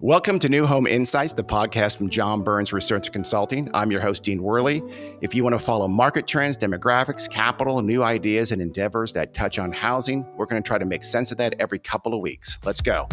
Welcome to New Home Insights, the podcast from John Burns Research Consulting. I'm your host, Dean Worley. If you want to follow market trends, demographics, capital, new ideas, and endeavors that touch on housing, we're going to try to make sense of that every couple of weeks. Let's go.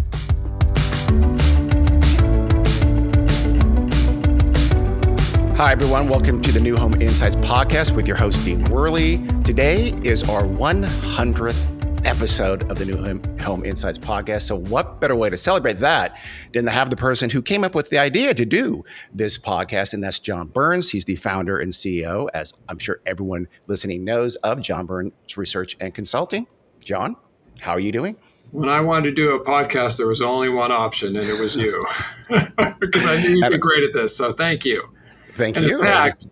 Hi, everyone. Welcome to the New Home Insights podcast with your host, Dean Worley. Today is our 100th episode of the New Home Insights podcast. So what better way to celebrate that than to have the person who came up with the idea to do this podcast, and that's John Burns. He's the founder and CEO, as I'm sure everyone listening knows, of John Burns Research and Consulting. John, how are you doing? When I wanted to do a podcast, there was only one option, and it was you, because I knew you'd be great at this. So thank you. Thank you. In fact,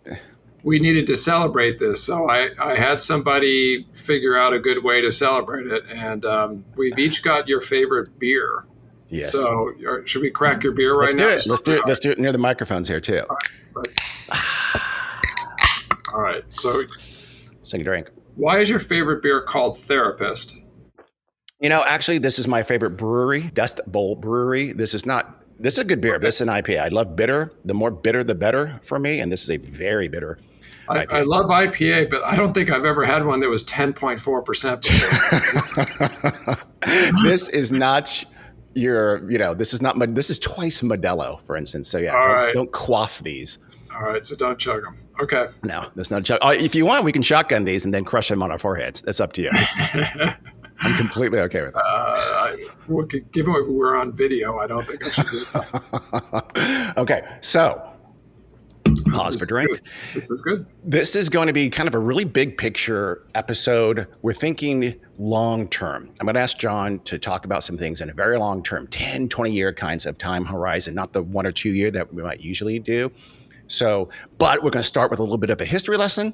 we needed to celebrate this. So I had somebody figure out a good way to celebrate it. And we've each got your favorite beer. Yes. So should we crack your beer right now? Let's do it. Let's do it near the microphones here, too. All right. So take a drink. Why is your favorite beer called Therapist? You know, actually, this is my favorite brewery, Dust Bowl Brewery. This is a good beer. This is an IPA. I love bitter. The more bitter, the better for me. And this is a very bitter IPA. I love IPA, but I don't think I've ever had one that was 10.4% before. This is not this is twice Modelo, for instance. So don't quaff these. All right, so don't chug them. Okay. No, that's not a chug. If you want, we can shotgun these and then crush them on our foreheads. That's up to you. I'm completely okay with that. Given if we're on video, I don't think I should do that. Okay, so pause for drink. This is good. This is going to be kind of a really big picture episode. We're thinking long term. I'm going to ask John to talk about some things in a very long term, 10, 20-year kinds of time horizon, not the 1 or 2 year that we might usually do. But we're going to start with a little bit of a history lesson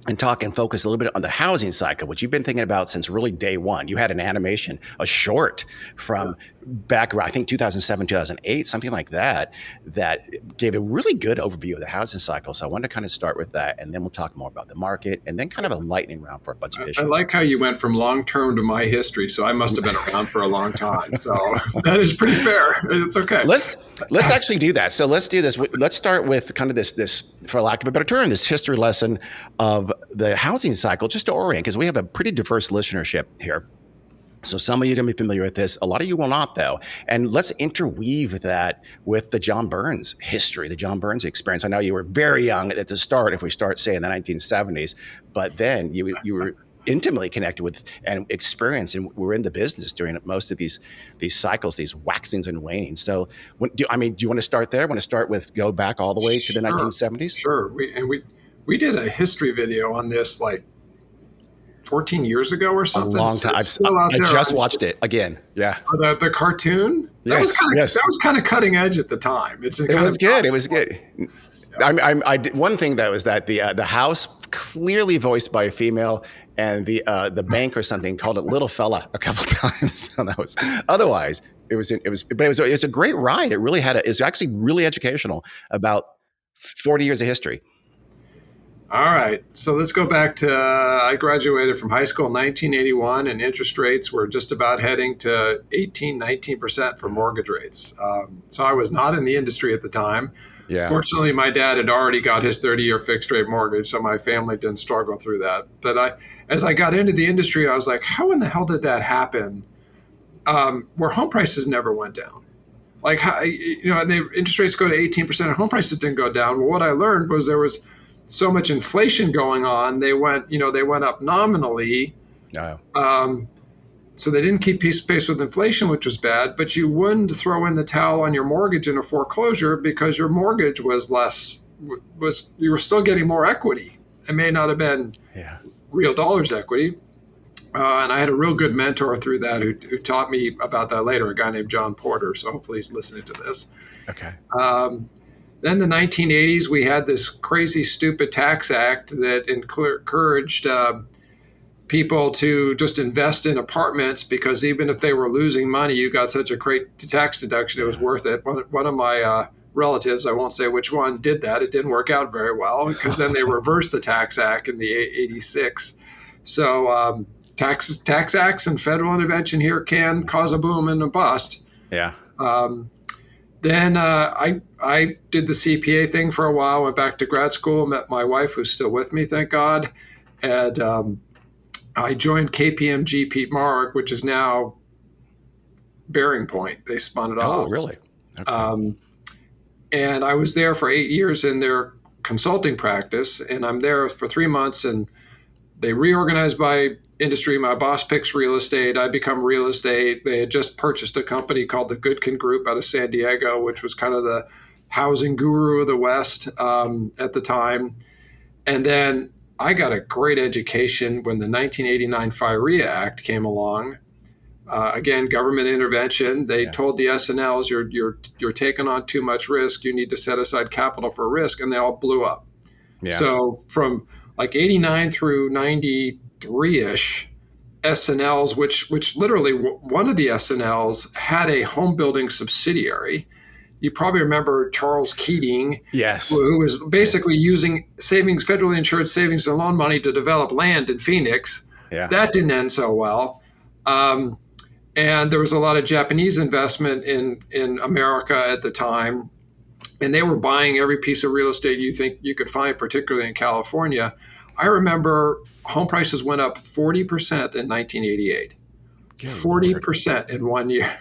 and talk and focus a little bit on the housing cycle, which you've been thinking about since really day one. You had an animation, a short from back around, I think 2007, 2008, something like that gave a really good overview of the housing cycle. So I wanted to kind of start with that, and then we'll talk more about the market, and then kind of a lightning round for a bunch of issues. I like how you went from long-term to my history, so I must have been around for a long time. So that is pretty fair. It's okay. Let's actually do that. So let's do this. Let's start with kind of this, for lack of a better term, this history lesson of the housing cycle, just to orient, because we have a pretty diverse listenership here. So some of you are going to be familiar with this. A lot of you will not, though. And let's interweave that with the John Burns history, the John Burns experience. I know you were very young at the start, if we start, say, in the 1970s, but then you were intimately connected with and experienced, and we're in the business during most of these cycles, these waxings and wanings. So, do you want to start there? Want to start with go back all the way to the 1970s? Sure. We did a history video on this like 14 years ago or something. A long time. I just watched it again. Yeah. The cartoon? Yes. That was kind of cutting edge at the time. It was good. It was good. I did, one thing, though, is that the house, clearly voiced by a female, and the bank or something called it little fella a couple times. So that was, otherwise, it was a great ride. It really it's actually really educational about 40 years of history. All right. So let's go back to, I graduated from high school in 1981, and interest rates were just about heading to 19% for mortgage rates. So I was not in the industry at the time. Yeah. Fortunately, my dad had already got his 30-year fixed rate mortgage, so my family didn't struggle through that. But as I got into the industry, I was like, how in the hell did that happen? Where home prices never went down. Like, and the interest rates go to 18% and home prices didn't go down. Well, what I learned was there was so much inflation going on, they went up nominally. Oh. So they didn't keep pace with inflation, which was bad, but you wouldn't throw in the towel on your mortgage in a foreclosure because your mortgage was you were still getting more equity. It may not have been real dollars equity. And I had a real good mentor through that who taught me about that later, a guy named John Porter. So hopefully he's listening to this. Okay. Then the 1980s, we had this crazy, stupid tax act that encouraged people to just invest in apartments because even if they were losing money, you got such a great tax deduction, it was worth it. One of my relatives, I won't say which one, did that. It didn't work out very well because then they reversed the tax act in the 86. So tax acts and federal intervention here can cause a boom and a bust. Yeah. Then I did the CPA thing for a while, went back to grad school, met my wife, who's still with me, thank God. And I joined KPMG Pete Mark, which is now Bearing Point. They spun it Oh, off. really? Okay. Um, and I was there for 8 years in their consulting practice. And I'm there for 3 months, and they reorganized by industry. My boss picks real estate. I become real estate. They had just purchased a company called the Goodkin Group out of San Diego, which was kind of the housing guru of the West at the time. And then I got a great education when the 1989 FIREA Act came along. Again, government intervention. They told the S&Ls, you're taking on too much risk. You need to set aside capital for risk, and they all blew up. Yeah. So from like 89 through 93-ish, S&Ls, which literally one of the S&Ls had a home building subsidiary. You probably remember Charles Keating, Yes. who was basically using savings, federally insured savings and loan money to develop land in Phoenix. Yeah. That didn't end so well. And there was a lot of Japanese investment in America at the time. And they were buying every piece of real estate you think you could find, particularly in California. I remember home prices went up 40% in 1988. 40% in 1 year.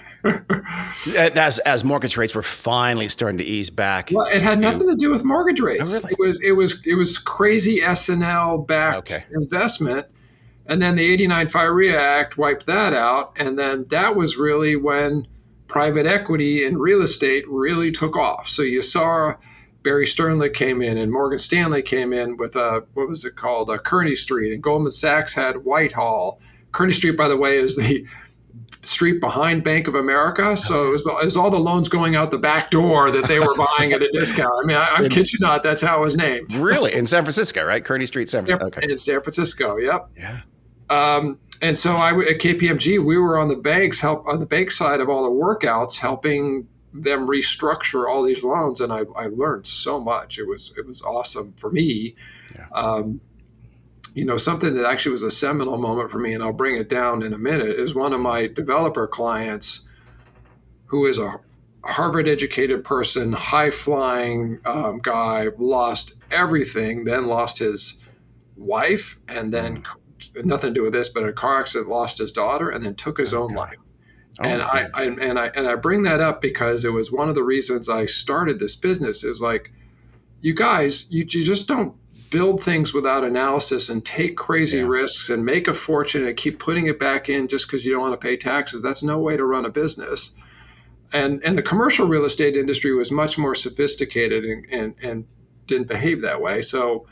As mortgage rates were finally starting to ease back. Well, it had nothing to do with mortgage rates. Oh, really? It was crazy S&L backed investment. And then the 89 FIREA Act wiped that out. And then that was really when private equity in real estate really took off. So you saw Barry Sternlicht came in, and Morgan Stanley came in with what was it called? Kearney Street, and Goldman Sachs had Whitehall. Kearney Street, by the way, is the street behind Bank of America. So it was all the loans going out the back door that they were buying at a discount. I mean, I kid you not, that's how it was named. Really? In San Francisco, right? Kearney Street, San Francisco. Okay. In San Francisco, yep. Yeah. And so at KPMG, we were on the bank side of all the workouts, helping them restructure all these loans. And I learned so much. It was awesome for me. Yeah. Something that actually was a seminal moment for me, and I'll bring it down in a minute, is one of my developer clients, who is a Harvard-educated person, high-flying guy, lost everything, then lost his wife, and then nothing to do with this, but in a car accident lost his daughter, and then took his own life. And I bring that up because it was one of the reasons I started this business. Is like, you guys, you just don't build things without analysis and take crazy risks and make a fortune and keep putting it back in just because you don't want to pay taxes. That's no way to run a business. And the commercial real estate industry was much more sophisticated and didn't behave that way. So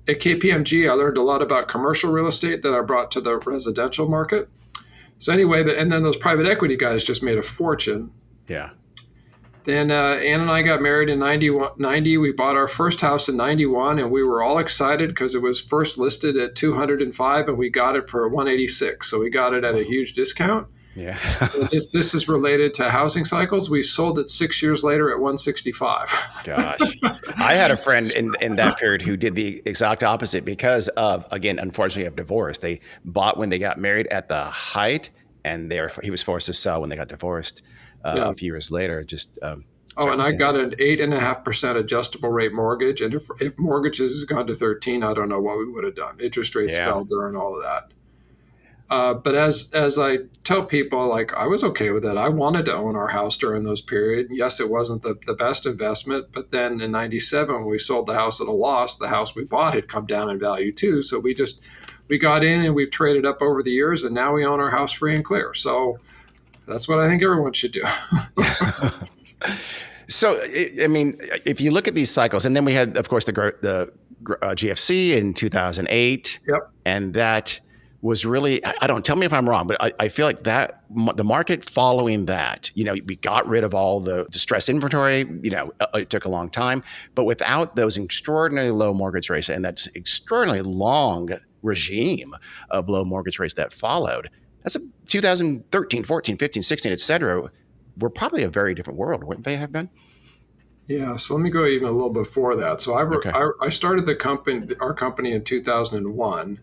at KPMG, I learned a lot about commercial real estate that I brought to the residential market. So anyway, and then those private equity guys just made a fortune. Yeah. Then Ann and I got married in 90. We bought our first house in 91, and we were all excited because it was first listed at 205, and we got it for 186. So we got it at a huge discount. Yeah. This is related to housing cycles. We sold it 6 years later at 165. Gosh. I had a friend in that period who did the exact opposite because of, again, unfortunately, of divorce. They bought when they got married at the height, and he was forced to sell when they got divorced a few years later. And I got an 8.5% adjustable rate mortgage. And if mortgages had gone to 13, I don't know what we would have done. Interest rates fell during all of that. But as I tell people, like, I was okay with it. I wanted to own our house during those periods. Yes, it wasn't the best investment, but then in 97, when we sold the house at a loss, the house we bought had come down in value too. So we got in, and we've traded up over the years, and now we own our house free and clear. So that's what I think everyone should do. So, I mean, if you look at these cycles, and then we had, of course, the GFC in 2008, and that was really, I don't, tell me if I'm wrong, but I feel like that the market following that, we got rid of all the distressed inventory, it took a long time, but without those extraordinarily low mortgage rates and that extraordinarily long regime of low mortgage rates that followed, that's a 2013, 14, 15, 16, et cetera, were probably a very different world, wouldn't they have been? Yeah. So let me go even a little before that. So I started our company in 2001.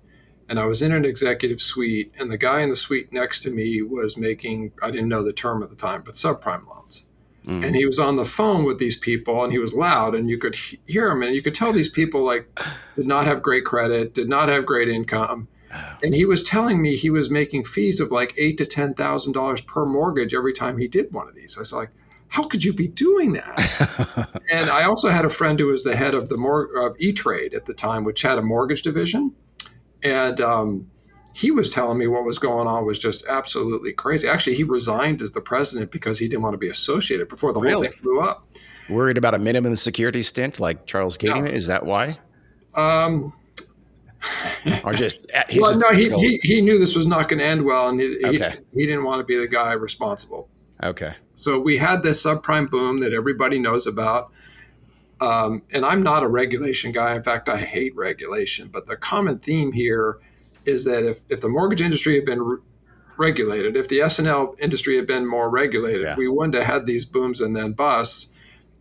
And I was in an executive suite, and the guy in the suite next to me was making, I didn't know the term at the time, but subprime loans. And he was on the phone with these people, and he was loud, and you could hear him, and you could tell these people like did not have great credit, did not have great income. And he was telling me he was making fees of like $8,000 to $10,000 per mortgage every time he did one of these. I was like, how could you be doing that? And I also had a friend who was the head of of E-Trade at the time, which had a mortgage division. And he was telling me what was going on was just absolutely crazy. Actually, he resigned as the president because he didn't want to be associated before the whole thing blew up. Worried about a minimum security stint like Charles Keating? No. Is that why? Or just he knew this was not going to end well, and he didn't want to be the guy responsible. Okay. So we had this subprime boom that everybody knows about. And I'm not a regulation guy. In fact, I hate regulation. But the common theme here is that if the mortgage industry had been regulated, if the S&L industry had been more regulated, we wouldn't have had these booms and then busts.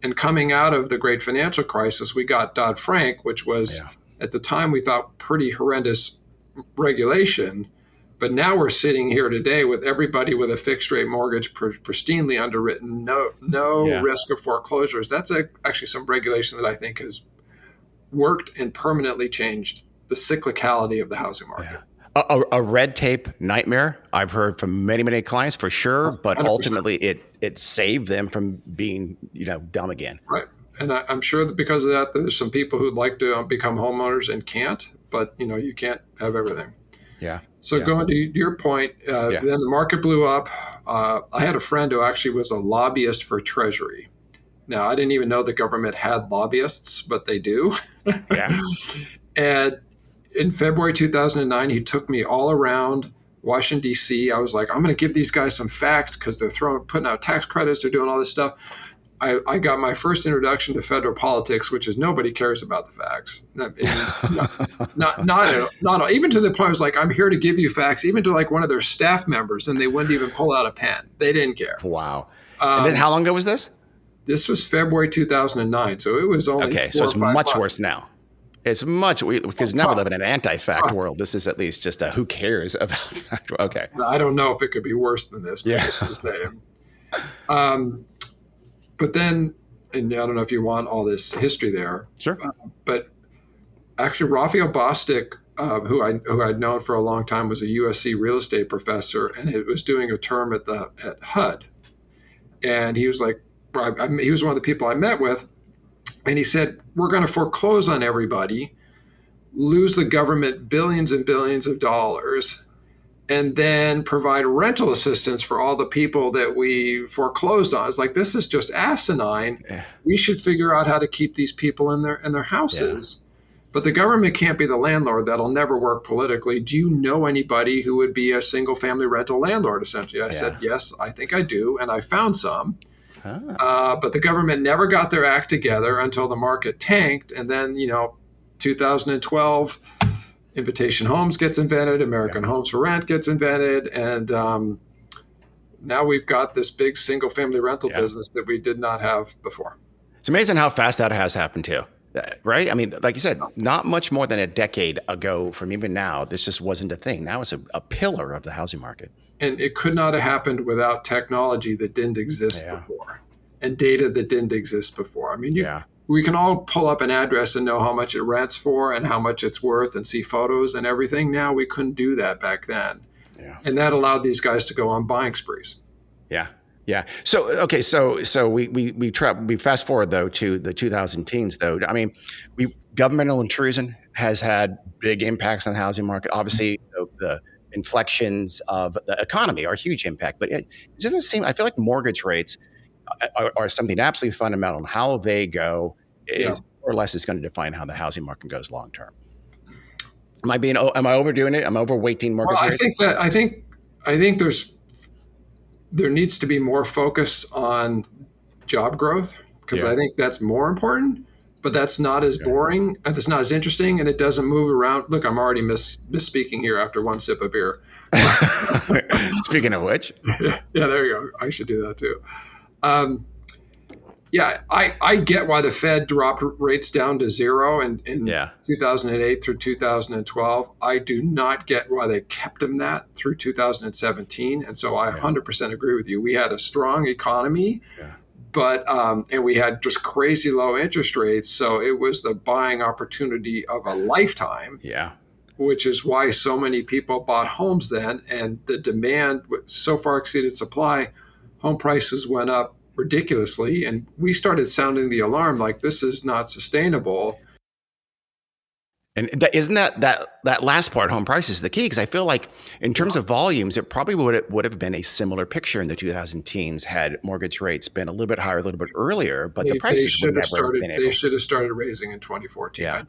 And coming out of the great financial crisis, we got Dodd-Frank, which was at the time we thought pretty horrendous regulation. But now we're sitting here today with everybody with a fixed rate mortgage pristinely underwritten, no risk of foreclosures. That's actually some regulation that I think has worked and permanently changed the cyclicality of the housing market. Yeah. A red tape nightmare, I've heard from many, many clients for sure, but 100%. Ultimately it saved them from being, dumb again. Right. And I'm sure that because of that, there's some people who'd like to become homeowners and can't, but you can't have everything. Yeah. So going to your point, then the market blew up. I had a friend who actually was a lobbyist for Treasury. Now, I didn't even know the government had lobbyists, but they do. Yeah. And in February 2009, he took me all around Washington, D.C. I was like, I'm going to give these guys some facts because they're putting out tax credits. They're doing all this stuff. I got my first introduction to federal politics, which is nobody cares about the facts. Not even to the point I was like, I'm here to give you facts, even to like one of their staff members, and they wouldn't even pull out a pen. They didn't care. Wow. And then how long ago was this? This was February 2009. So it was only so it's much worse now. It's because now we live in an anti-fact world. This is at least just a who cares about fact. Okay. I don't know if it could be worse than this, but it's the same. But then, and I don't know if you want all this history there. Sure. But actually, Raphael Bostic, who I'd known for a long time, was a USC real estate professor, and he was doing a term at HUD. And he was like, he was one of the people I met with, and he said, we're going to foreclose on everybody, lose the government billions and billions of dollars, and then provide rental assistance for all the people that we foreclosed on. It's like, this is just asinine. Yeah. We should figure out how to keep these people in their houses. Yeah. But the government can't be the landlord. That'll never work politically. Do you know anybody who would be a single family rental landlord, essentially? I said, yes, I think I do. And I found some. But the government never got their act together until the market tanked. And then, 2012, Invitation Homes gets invented, American Homes for Rent gets invented, and now we've got this big single-family rental business that we did not have before. It's amazing how fast that has happened too, right? I mean, like you said, not much more than a decade ago from even now, this just wasn't a thing. Now it's a pillar of the housing market. And it could not have happened without technology that didn't exist before and data that didn't exist before. I mean, we can all pull up an address and know how much it rents for and how much it's worth and see photos and everything. Now we couldn't do that back then. Yeah. And that allowed these guys to go on buying sprees. Yeah. Yeah. So, okay. So we fast forward though to the 2010s though. I mean, governmental intrusion has had big impacts on the housing market. Obviously the inflections of the economy are a huge impact, but it doesn't seem, I feel like mortgage rates are something absolutely fundamental, and how they go is more or less is going to define how the housing market goes long term. Am I overdoing it? Am I overweighting mortgage rates? I think there needs to be more focus on job growth, because I think that's more important, but that's not as boring, and it's not as interesting, and it doesn't move around. Look, I'm already misspeaking here after one sip of beer. Speaking of which. Yeah, there you go. I should do that too. I get why the Fed dropped rates down to zero in 2008 through 2012. I do not get why they kept them that through 2017. And so I 100% agree with you. We had a strong economy, but and we had just crazy low interest rates, so it was the buying opportunity of a lifetime, Yeah. which is why so many people bought homes then, and the demand so far exceeded supply. Home prices went up ridiculously, and we started sounding the alarm like this is not sustainable. And isn't that last part, home prices, the key? Because I feel like in terms of volumes, it probably would have been a similar picture in the 2010s had mortgage rates been a little bit higher, a little bit earlier, but the They prices would should have never have started. been They able. should have started raising in 2014. Yeah.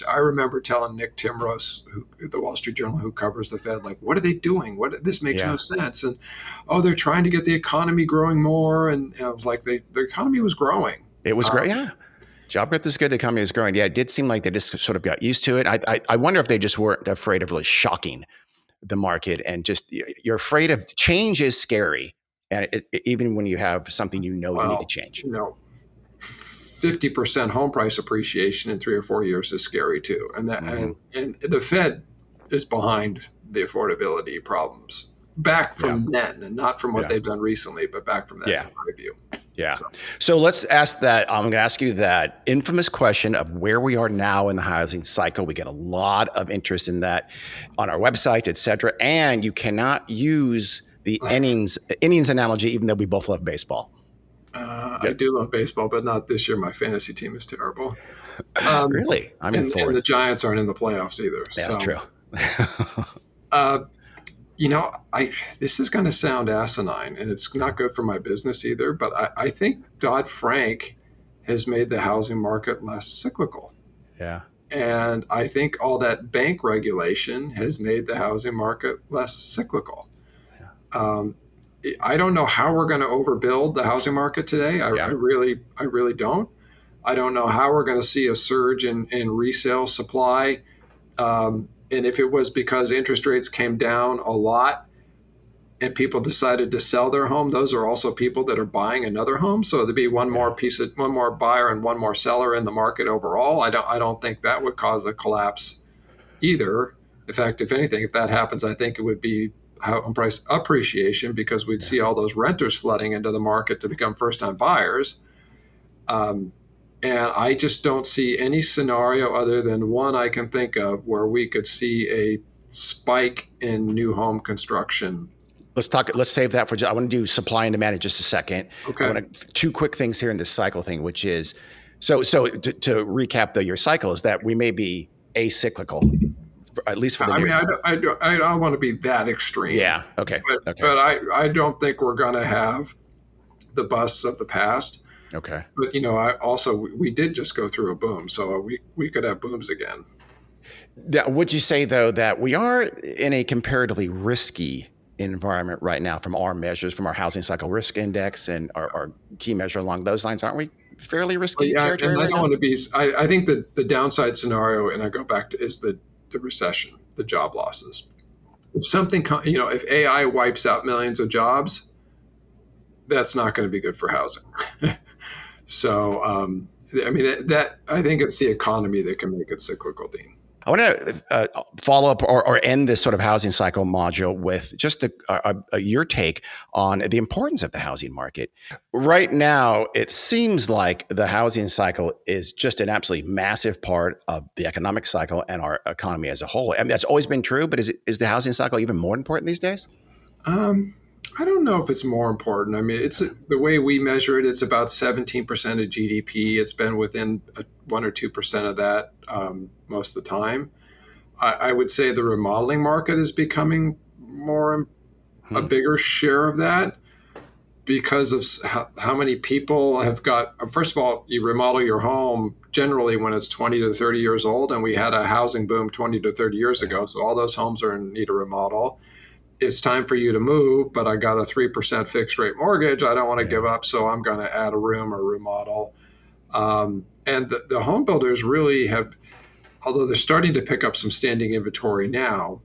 I remember telling Nick Timros, the Wall Street Journal, who covers the Fed, like, "What are they doing? What this makes no Yeah. sense." And oh, they're trying to get the economy growing more. And I was like, the economy was growing. It was great. Yeah. Job growth is good. The economy is growing. Yeah. It did seem like they just sort of got used to it. I wonder if they just weren't afraid of really shocking the market, and just you're afraid of change is scary. And even when you have something you know you need to Well, change. 50% home price appreciation in 3 or 4 years is scary too. And Hmm. and the Fed is behind the affordability problems back Yeah. from then, and not from what Yeah. they've done recently, but back from then, Yeah. in my view. Yeah. So, So let's ask that. I'm going to ask you that infamous question of where we are now in the housing cycle. We get a lot of interest in that on our website, et cetera. And you cannot use the innings analogy, even though we both love baseball. I Yep. do love baseball, but not this year. My fantasy team is terrible. Um, Really? I'm in and the fourth. Giants aren't in the playoffs either. That's So, true. uh, I this is going to sound asinine, and it's not good for my business either. But I think Dodd-Frank has made the housing market less cyclical, Yeah. and I think all that bank regulation has made the housing market less cyclical. Yeah. Um, I don't know how we're going to overbuild the housing market today. Yeah. I really don't. I don't know how we're going to see a surge in resale supply. And if it was because interest rates came down a lot and people decided to sell their home, those are also people that are buying another home. So there'd be one Yeah. more buyer and one more seller in the market overall. I don't think that would cause a collapse either. In fact, if anything, if that happens, I think it would be home price appreciation, because we'd Yeah. see all those renters flooding into the market to become first time buyers. Um, and I just don't see any scenario other than one I can think of where we could see a spike in new home construction. Let's save that for. I want to do supply and demand in just a second. I Okay. want to two quick things here in this cycle thing, which is to recap your cycle is that we may be acyclical, at least for the I near. mean, I don't want to be that extreme, Yeah. Okay. Okay. but I don't think we're going to have the busts of the past. Okay. But I also we did just go through a boom, so we could have booms again. Would you say though that we are in a comparatively risky environment right now from our measures, from our housing cycle risk index and our key measure along those lines? Aren't we fairly But risky yeah, territory and I right don't now? want to be. I think that the downside scenario, and I go back to, is the recession, the job losses. If something, if AI wipes out millions of jobs, that's not going to be good for housing. So, I mean, that I think it's the economy that can make it cyclical, Dean. I want to follow up or end this sort of housing cycle module with just your take on the importance of the housing market. Right now, it seems like the housing cycle is just an absolutely massive part of the economic cycle and our economy as a whole. I mean, that's always been true, but is the housing cycle even more important these days? Um, I don't know if it's more important. I mean, it's the way we measure it. It's about 17% of GDP. It's been within 1 or 2% of that most of the time. I would say the remodeling market is becoming a Hmm. bigger share of that, because of how many people have got. First of all, you remodel your home generally when it's 20 to 30 years old, and we had a housing boom 20 to 30 years Yeah. ago. So all those homes are in need of remodel. It's time for you to move, but I got a 3% fixed rate mortgage. I don't want to Yeah. give up, so I'm going to add a room or remodel. And the home builders really have, although they're starting to pick up some standing inventory now,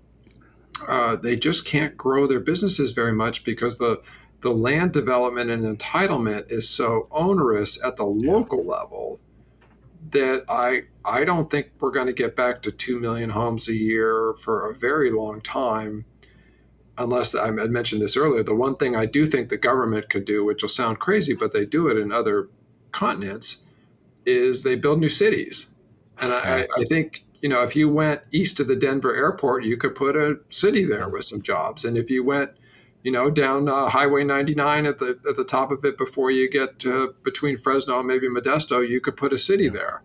they just can't grow their businesses very much because the land development and entitlement is so onerous at the Yeah. local level that I don't think we're going to get back to 2 million homes a year for a very long time. unless I mentioned this earlier, the one thing I do think the government could do, which will sound crazy, but they do it in other continents, is they build new cities. And Yeah. I think, if you went east of the Denver airport, you could put a city there with some jobs. And if you went, down Highway 99 at the top of it before you get between Fresno and maybe Modesto, you could put a city Yeah. there.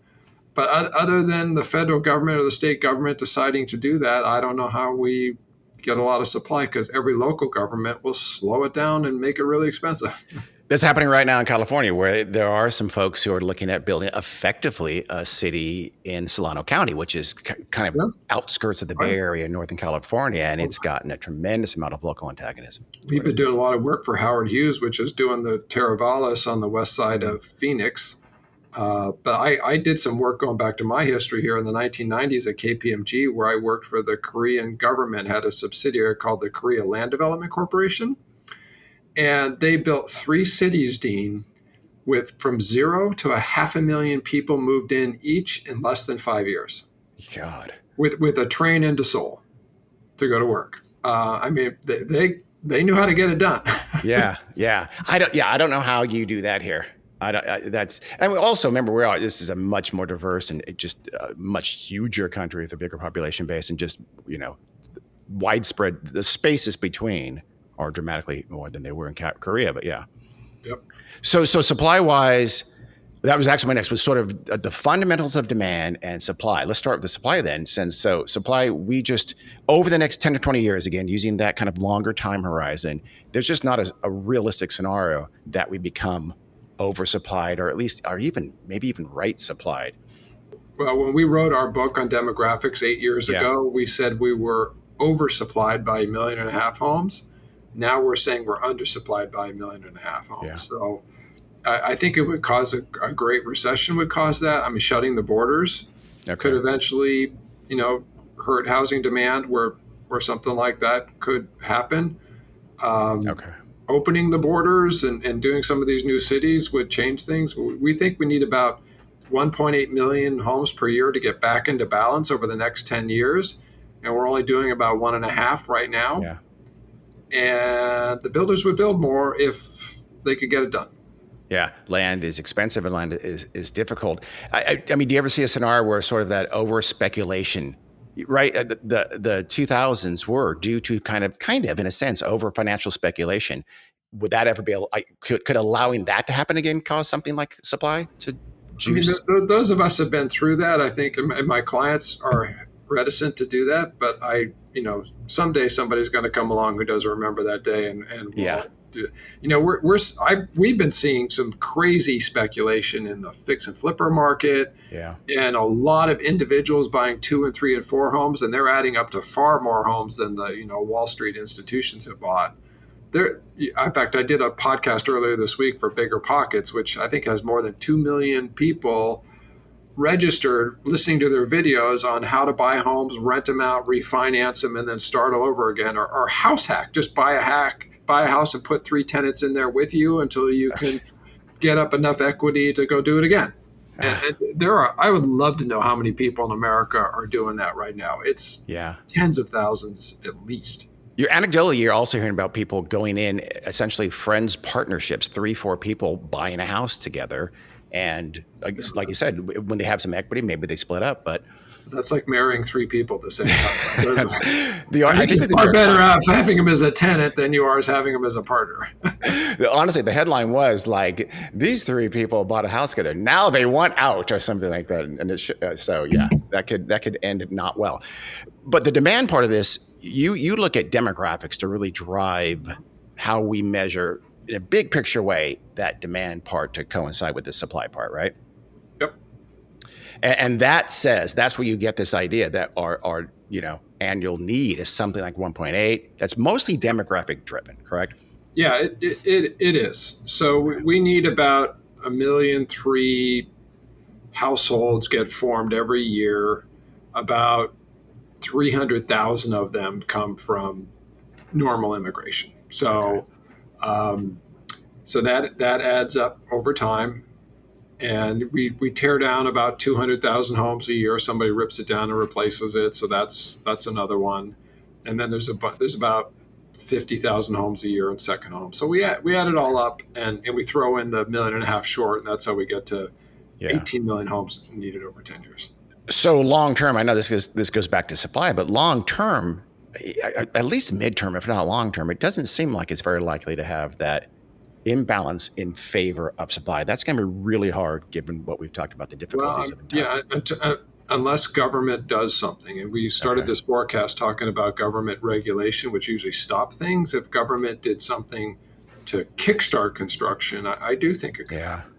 But other than the federal government or the state government deciding to do that, I don't know how we get a lot of supply, because every local government will slow it down and make it really expensive. That's happening right now in California, where there are some folks who are looking at building effectively a city in Solano County, which is kind of Yeah, outskirts of the Bay right. Area in Northern California, and it's gotten a tremendous amount of local antagonism We've toward been it. doing a lot of work for Howard Hughes, which is doing the Terravalis on the west side of Phoenix. But I did some work going back to my history here in the 1990s at KPMG, where I worked for the Korean government, had a subsidiary called the Korea Land Development Corporation. And they built 3 cities, Dean, with from 0 to 500,000 people moved in each in less than 5 years, God. with a train into Seoul to go to work. I mean, they knew how to get it done. Yeah, yeah. I don't know how you do that here. That's, and we also remember this is a much more diverse and just a much huger country with a bigger population base, and just widespread. The spaces between are dramatically more than they were in Korea. But yeah. Yep. So supply wise, that was actually my next, was sort of the fundamentals of demand and supply. Let's start with the supply then. Since supply, we just, over the next 10 to 20 years, again, using that kind of longer time horizon, there's just not a realistic scenario that we become oversupplied, or at least, or maybe even right supplied. Well, when we wrote our book on demographics 8 years Yeah. ago, we said we were oversupplied by 1.5 million homes. Now we're saying we're undersupplied by 1.5 million homes. Yeah. So I think it would cause a great recession would cause that. I mean, shutting the borders could Okay. eventually, hurt housing demand where something like that could happen. Okay. Opening the borders and doing some of these new cities would change things. We think we need about 1.8 million homes per year to get back into balance over the next 10 years. And we're only doing about 1.5 right now. Yeah. And the builders would build more if they could get it done. Yeah, land is expensive and land is difficult. I mean, do you ever see a scenario where sort of that over speculation, right? The 2000s were due to kind of in a sense over financial speculation. Would that ever be could allowing that to happen again cause something like supply to I mean, juice? those of us have been through that. I think, and my clients are reticent to do that, but someday somebody's going to come along who doesn't remember that day, and Yeah. will do. We've been seeing some crazy speculation in the fix and flipper market, Yeah. and a lot of individuals buying 2 and 3 and 4 homes, and they're adding up to far more homes than the Wall Street institutions have bought. In fact, I did a podcast earlier this week for Bigger Pockets, which I think has more than 2 million people registered listening to their videos on how to buy homes, rent them out, refinance them, and then start all over again. Or house hack, just buy a house and put 3 tenants in there with you until you can get up enough equity to go do it again. And I would love to know how many people in America are doing that right now. It's tens of thousands at least. You're anecdotally, you're also hearing about people going in, essentially friends partnerships, 3-4 people buying a house together. And like you said, when they have some equity, maybe they split up, but that's like marrying 3 people at the same time. I think it's far better off having them as a tenant than you are as having them as a partner. Honestly, the headline was like, these 3 people bought a house together. Now they want out, or something like that. And so yeah, that could end not well. But the demand part of this, you look at demographics to really drive how we measure in a big picture way that demand part to coincide with the supply part, right? Yep. And that says, that's where you get this idea that our annual need is something like 1.8. That's mostly demographic driven, correct? Yeah, it is. So we need about 1.3 million households get formed every year. About 300,000 of them come from normal immigration. So, so that adds up over time. And we tear down about 200,000 homes a year. Somebody rips it down and replaces it. So that's another one. And then there's about 50,000 homes a year in second homes. So we add it all up, and we throw in the 1.5 million short, and that's how we get to Yeah. 18 million homes needed over 10 years. So long term, I know this goes back to supply, but long term, at least midterm, if not long term, it doesn't seem like it's very likely to have that imbalance in favor of supply. That's going to be really hard given what we've talked about, the Well, difficulties of yeah, entitlement. unless government does something. And we started Okay. this forecast talking about government regulation, which usually stop things. If government did something to kickstart construction, I do think it could Yeah. happen.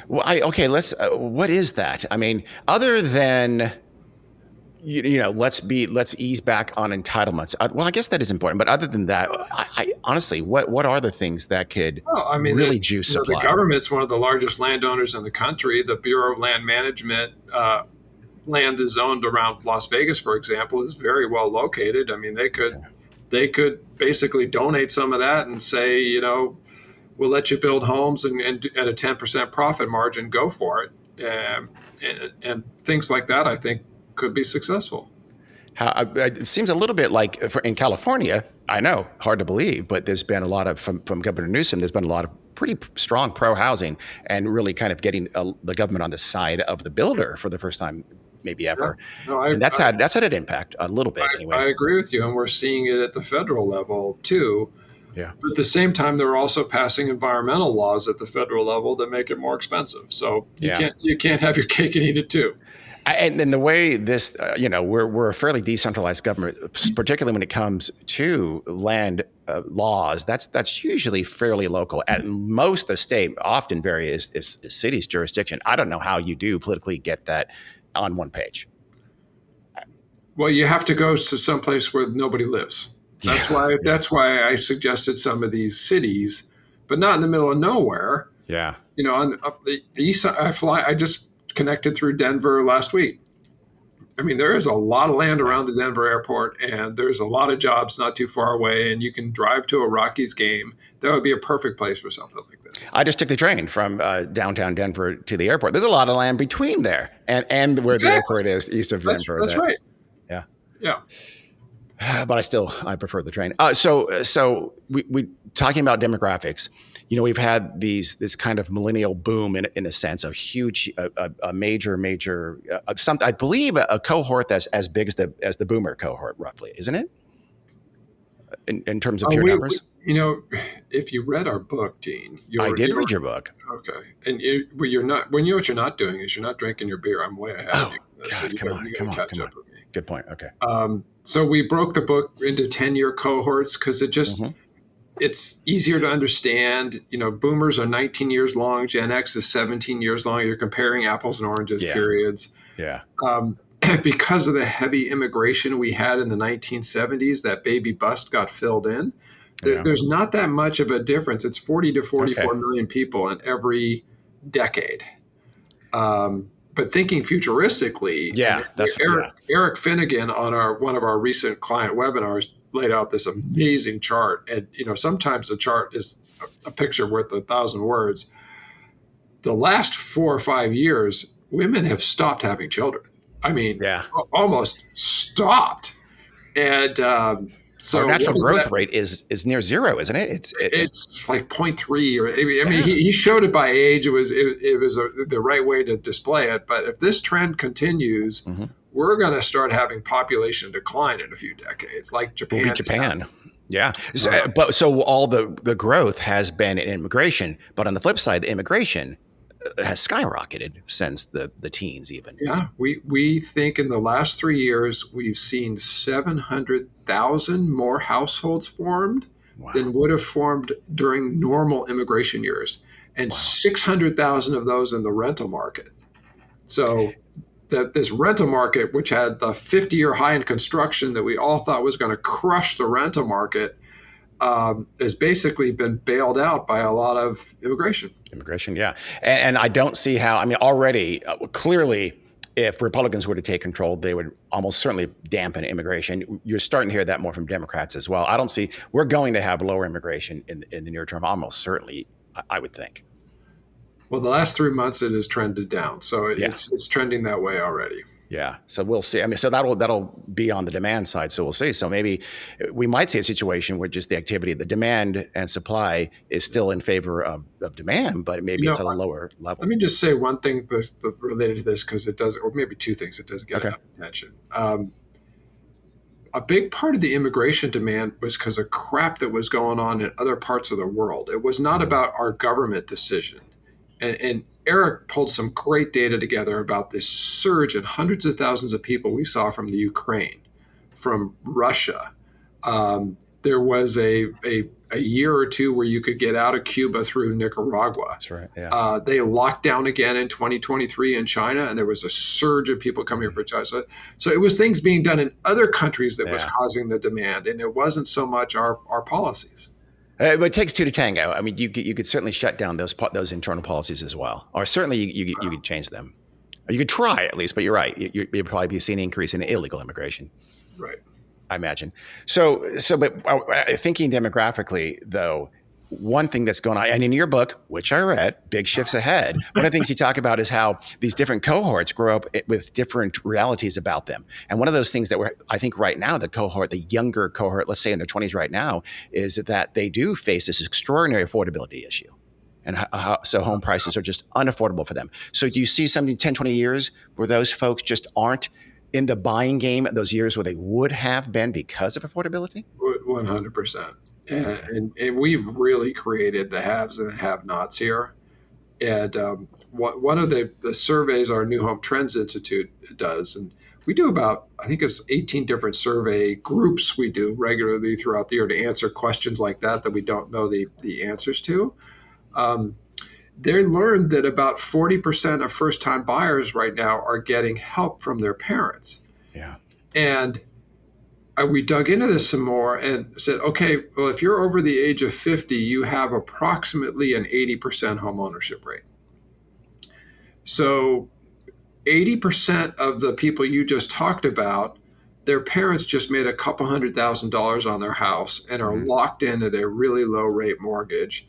Well, okay, what is that? I mean, other than, let's ease back on entitlements. Well, I guess that is important, but other than that, I honestly, what are the things that could Well, I mean, really juice the supply? government's one of the largest landowners in the country. The Bureau of Land Management, land is owned around Las Vegas, for example, is very well located. I mean, Okay. they could basically donate some of that and say, we'll let you build homes and at a 10% profit margin, go for it. And things like that, I think, could be successful. It seems a little bit like in California. I know, hard to believe, but there's been a lot of from Governor Newsom. There's been a lot of pretty strong pro housing and really kind of getting the government on the side of the builder for the first time, maybe Yeah. ever. No, And that's had an impact a little bit I anyway. agree with you. And we're seeing it at the federal level, too. Yeah. But at the same time, they're also passing environmental laws at the federal level that make it more expensive. So Yeah. you can't have your cake and eat it too. And then the way this, we're a fairly decentralized government, particularly when it comes to land laws. That's usually fairly local. At most, the state often varies is city's jurisdiction. I don't know how you do politically get that on one page. Well, you have to go to some place where nobody lives. Yeah. That's why I suggested some of these cities, but not in the middle of nowhere. Yeah. On up the east side, I just connected through Denver last week. I mean, there is a lot of land Yeah. around the Denver airport, and there's a lot of jobs not too far away, and you can drive to a Rockies game. That would be a perfect place for something like this. I just took the train from downtown Denver to the airport. There's a lot of land between there and where the Exactly. airport is east of Denver. That's right. Yeah. Yeah. But I prefer the train. So we talking about demographics. We've had this kind of millennial boom in a sense, a major something. I believe a cohort that's as big as the boomer cohort, roughly, isn't it? In terms of pure numbers. If you read our book, Dean, I did read your book. okay, and you're not. What you're not doing is you're not drinking your beer. I'm way ahead of Oh you. So God, you got to catch come on. up with me. Good point. Okay. So we broke the book into 10-year cohorts because it's easier to understand. Boomers are 19 years long. Gen X is 17 years long. You're comparing apples and oranges periods. Yeah. Because of the heavy immigration we had in the 1970s, that baby bust got filled in. There's not that much of a difference. It's 40 to 44 million people in every decade. But thinking futuristically, Eric Finnegan on one of our recent client webinars laid out this amazing chart. And sometimes the chart is a picture worth 1,000 words. The last 4 or 5 years, women have stopped having children. I mean, almost stopped. And so our natural growth rate is near zero, isn't it? It's like 0.3. Or I mean, he showed it by age. It was the right way to display it. But if this trend continues, we're going to start having population decline in a few decades, like Japan. We'll be Japan. Yeah. So all the growth has been in immigration, but on the flip side, the immigration has skyrocketed since the teens even. Yeah, we think in the last 3 years we've seen 700,000 more households formed than would have formed during normal immigration years, and 600,000 of those in the rental market. So this rental market, which had the 50-year high in construction that we all thought was going to crush the rental market, has basically been bailed out by a lot of immigration. Yeah. And I don't see how, I mean, already, clearly, if Republicans were to take control, they would almost certainly dampen immigration. You're starting to hear that more from Democrats as well. I don't see, we're going to have lower immigration in the near term, almost certainly, I would think. Well, the last 3 months it has trended down. So it's trending that way already. Yeah. So we'll see. I mean, so that'll be on the demand side. So we'll see. So maybe we might see a situation where just the activity, the demand and supply is still in favor of demand, but You maybe know, it's at a lower let level. me just say one thing related to this because it does, or maybe two things it does get Okay. enough attention. A big part of the immigration demand was because of crap that was going on in other parts of the world. It was not Mhm. about our government decision. And Eric pulled some great data together about this surge in hundreds of thousands of people we saw from the Ukraine, from Russia. There was a year or two where you could get out of Cuba through Nicaragua. That's right. Yeah. They locked down again in 2023 in China, and there was a surge of people coming here Mhm. for China. So it was things being done in other countries that was Yeah. causing the demand, and it wasn't so much our policies. But it takes two to tango. I mean, you could certainly shut down those internal policies as well, or certainly you could change them. Or you could try at least. But you're right. You'd probably be seeing an increase in illegal immigration, Right. I imagine. But thinking demographically, though, one thing that's going on, and in your book, which I read, Big Shifts Ahead, one of the things you talk about is how these different cohorts grow up with different realities about them. And one of those things that I think right now, the younger cohort, let's say in their 20s right now, is that they do face this extraordinary affordability issue. And so home prices are just unaffordable for them. So do you see something 10, 20 years where those folks just aren't in the buying game, those years where they would have been because of affordability? 100%. Okay. And we've really created the haves and the have-nots here. And one of the surveys our New Home Trends Institute does, and we do about, I think it's 18 different survey groups we do regularly throughout the year to answer questions like that we don't know the answers to. Um, they learned that about 40% of first-time buyers right now are getting help from their parents. Yeah. And we dug into this some more and said, okay, well, if you're over the age of 50, you have approximately an 80% home ownership rate. So 80% of the people you just talked about, their parents just made a couple $100,000 on their house and are Mm-hmm. locked in at a really low rate mortgage.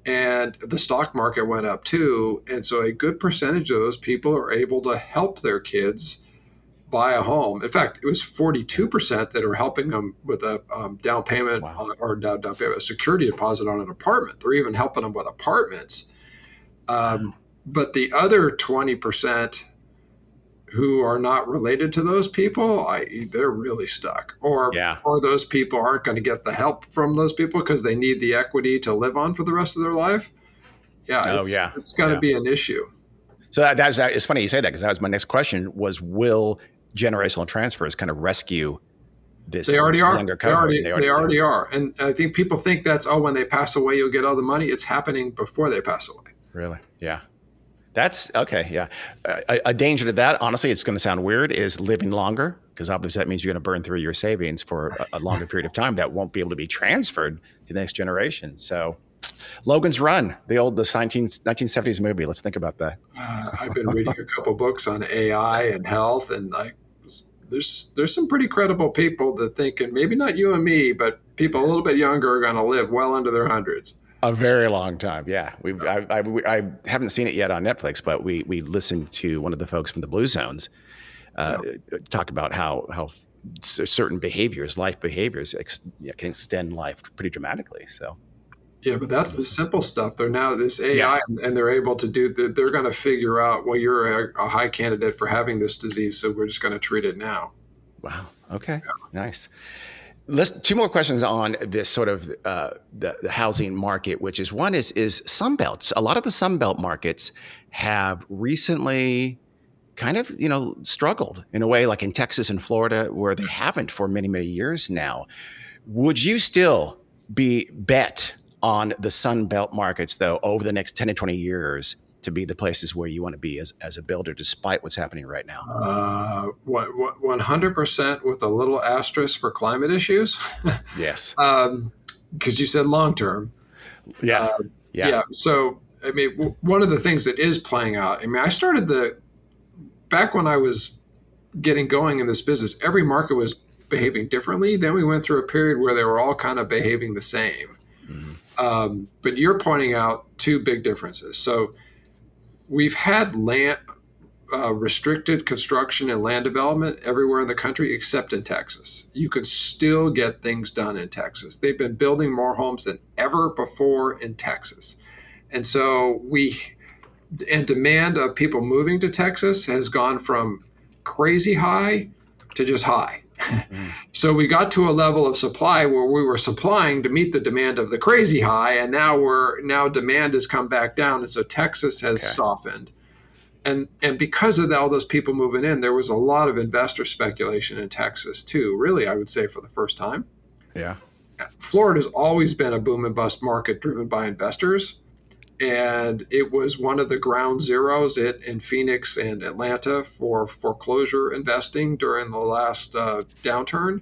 And the stock market went up too. And so a good percentage of those people are able to help their kids buy a home. In fact, it was Yeah. 42% that are helping them with a down payment Wow. down payment, a security deposit on an apartment. They're even helping them with apartments. Wow. But the other 20% who are not related to those people, they're really stuck. Yeah. Or those people aren't going to get the help from those people because they need the equity to live on for the rest of their life. Yeah, Oh, yeah. it's going to Yeah. be an issue. So it's funny you say that because that was my next question was will generational transfers kind of rescue They this already are. younger cohort? And They yeah. already are. And I think people think that's, oh, when they pass away, you'll get all the money. It's happening before they pass away. Really? Yeah. That's okay. Yeah. A danger to that, honestly, it's going to sound weird, is living longer because obviously that means you're going to burn through your savings for a longer period of time that won't be able to be transferred to the next generation. So Logan's Run, the 1970s movie. Let's think about that. I've been reading a couple books on AI and health, and there's some pretty credible people that think, and maybe not you and me, but people a little bit younger are going to live well into their hundreds. A very long time. Yeah. I haven't seen it yet on Netflix, but we listened to one of the folks from the Blue Zones uh, Yeah. talk about how certain behaviors, life behaviors, can extend life pretty dramatically. So Yeah, but that's the simple stuff. They're now this yeah. AI, and they're able to do. They're going to figure out. Well, you're a high candidate for having this disease, so we're just going to treat it now. Wow. Okay. Nice. Let's two more questions on this sort of the housing market, which is one is Sunbelts. A lot of the Sunbelt markets have recently kind of struggled in a way, like in Texas and Florida, where they haven't for many many years now. Would you still be bet on the Sunbelt markets though over the next 10 to 20 years to be the places where you want to be as a builder, despite what's happening right now? 100% with a little asterisk for climate issues, Yes. because you said long term. Yeah. Yeah. Yeah. So I mean, one of the things that is playing out. I mean, I started back when I was getting going in this business. Every market was behaving differently. Then we went through a period where they were all kind of behaving the same. Mhm. But you're pointing out two big differences. So we've had restricted construction and land development everywhere in the country except in Texas. You can still get things done in Texas. They've been building more homes than ever before in Texas. And so demand of people moving to Texas has gone from crazy high to just high. Mm. So we got to a level of supply where we were supplying to meet the demand of the crazy high, and now demand has come back down, and so Texas has Okay. softened. And because of all those people moving in, there was a lot of investor speculation in Texas too. Really, I would say for the first time. Yeah. Florida's always been a boom and bust market driven by investors. And it was one of the ground zeros in Phoenix and Atlanta for foreclosure investing during the last downturn.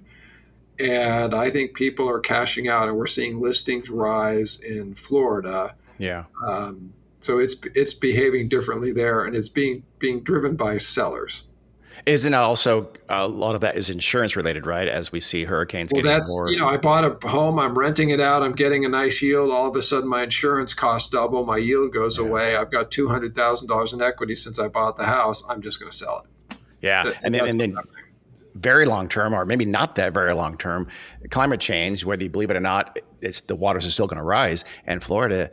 And I think people are cashing out, and we're seeing listings rise in Florida. Yeah. So it's behaving differently there, and it's being driven by sellers. Isn't also a lot of that is insurance related, right? As we see hurricanes Well, getting that's, more. I bought a home, I'm renting it out, I'm getting a nice yield. All of a sudden, my insurance costs double, my yield goes away. I've got $200,000 in equity since I bought the house. I'm just going to sell it. Yeah. And then very long term, or maybe not that very long term, climate change, whether you believe it or not, it's the waters are still going to rise. And Florida,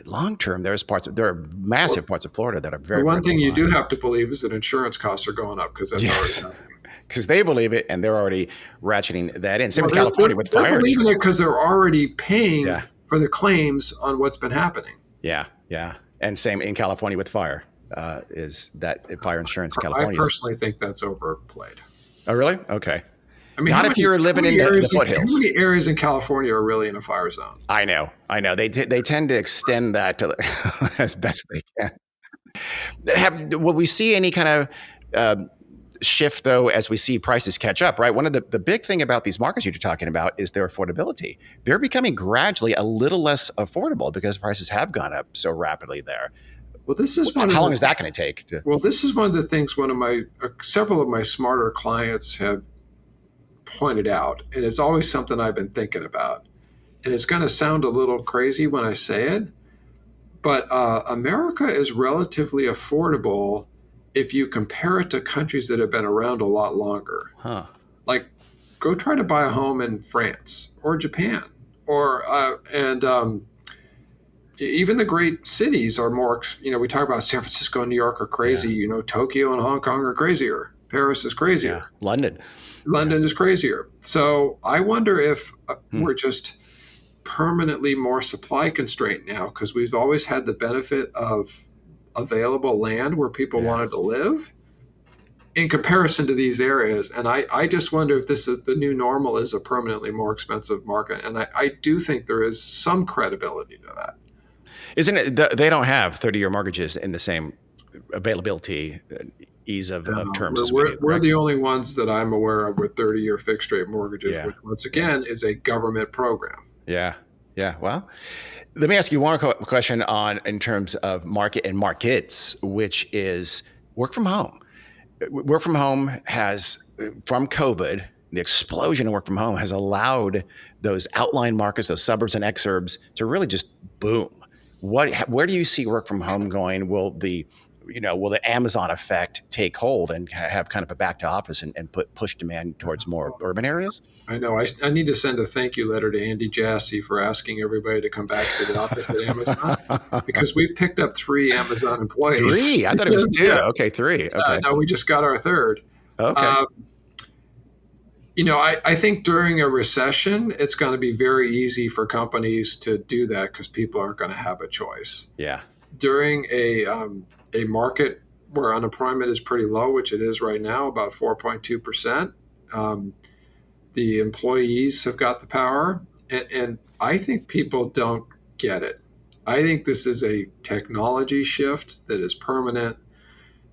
long term, there are massive parts of Florida that are very. The one very thing you low. do have to believe is that insurance costs are going up because that's Yes. already happening. Because they believe it, and they're already ratcheting that in. Same with Well, California with they're fire believing it insurance. because they're already paying Yeah. for the claims on what's been happening. Yeah, yeah, and same in California with fire. Is that fire insurance in I California? personally think that's overplayed. Oh, really? Okay. I mean, Not if you're living in the foothills. How many areas in California are really in a fire zone? I know. They tend to extend that to as best they can. Will we see any kind of shift though as we see prices catch up? Right. One of the big thing about these markets you're talking about is their affordability. They're becoming gradually a little less affordable because prices have gone up so rapidly there. Well, this is How long is that going to take? Well, this is one of the things several of my smarter clients have pointed out, and it's always something I've been thinking about. And it's going to sound a little crazy when I say it, but America is relatively affordable if you compare it to countries that have been around a lot longer. Huh. Like, go try to buy a home in France or Japan, even the great cities are more. We talk about San Francisco and New York are crazy. Yeah. Tokyo and Hong Kong are crazier. Paris is crazier. Yeah. London is crazier. So I wonder if we're just permanently more supply constrained now because we've always had the benefit of available land where people wanted to live in comparison to these areas. And I just wonder if this is the new normal is a permanently more expensive market. And I do think there is some credibility to that. Isn't it? They don't have 30-year mortgages in the same availability, ease of terms as we do. We're the only ones that I'm aware of with 30-year fixed rate mortgages, which once again is a government program. Yeah. Yeah. Well, let me ask you one question in terms of market and markets, which is work from home. Work from home has, from COVID, the explosion of work from home has allowed those outlying markets, those suburbs and exurbs to really just boom. Where do you see work from home going? Will the Amazon effect take hold and have kind of a back to office and push demand towards more urban areas? I know. I need to send a thank you letter to Andy Jassy for asking everybody to come back to the office at Amazon because we've picked up 3 Amazon employees. 3? I thought it was 2. Yeah. Okay, 3. Okay. No, we just got our 3rd. Okay. I think during a recession, it's going to be very easy for companies to do that because people aren't going to have a choice. Yeah. During a market where unemployment is pretty low, which it is right now, about 4.2%, the employees have got the power. And I think people don't get it. I think this is a technology shift that is permanent. I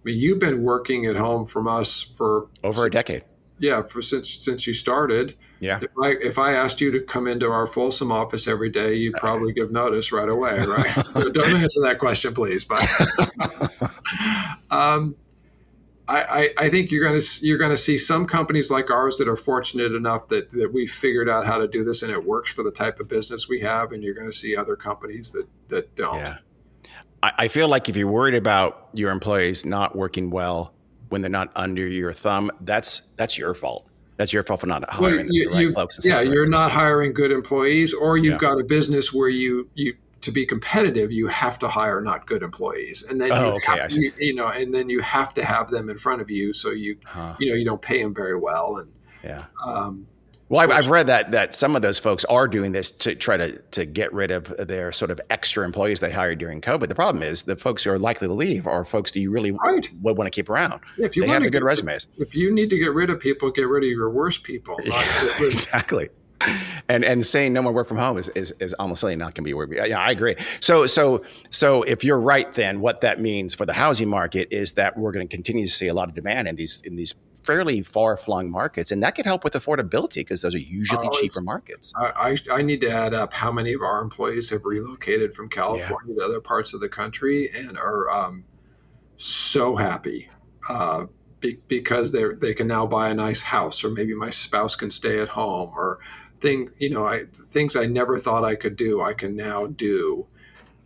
mean, you've been working at home from us for over a decade. Yeah, since you started. Yeah. If I asked you to come into our Folsom office every day, you'd probably give notice right away, right? Don't answer that question, please. But I think you're going to see some companies like ours that are fortunate enough that we figured out how to do this and it works for the type of business we have, and you're going to see other companies that don't. Yeah. I feel like if you're worried about your employees not working well when they're not under your thumb, that's your fault. That's your fault for not Well, hiring the right folks and yeah, setting the right you're not systems. hiring good employees, or you've Yeah. got a business where you to be competitive, you have to hire not good employees, and then you Oh, okay. have I to, see. and then you have to have them in front of you, so Huh. you don't pay them very well, and Yeah. of Well, I've course, read that some of those folks are doing this to try to get rid of their sort of extra employees they hired during COVID. The problem is the folks who are likely to leave are folks that you really right. would want to keep around. If you They want have to the good get, resumes. if you need to get rid of people, get rid of your worst people, not Yeah, get rid. exactly. And saying no more work from home is almost certainly not going to be where we. Yeah, I agree. So if you're right, then what that means for the housing market is that we're going to continue to see a lot of demand in these fairly far flung markets, and that could help with affordability because those are usually Oh, cheaper it's markets. I need to add up how many of our employees have relocated from Yeah. California to other parts of the country and are so happy because they can now buy a nice house, or maybe my spouse can stay at home, or things I never thought I could do, I can now do.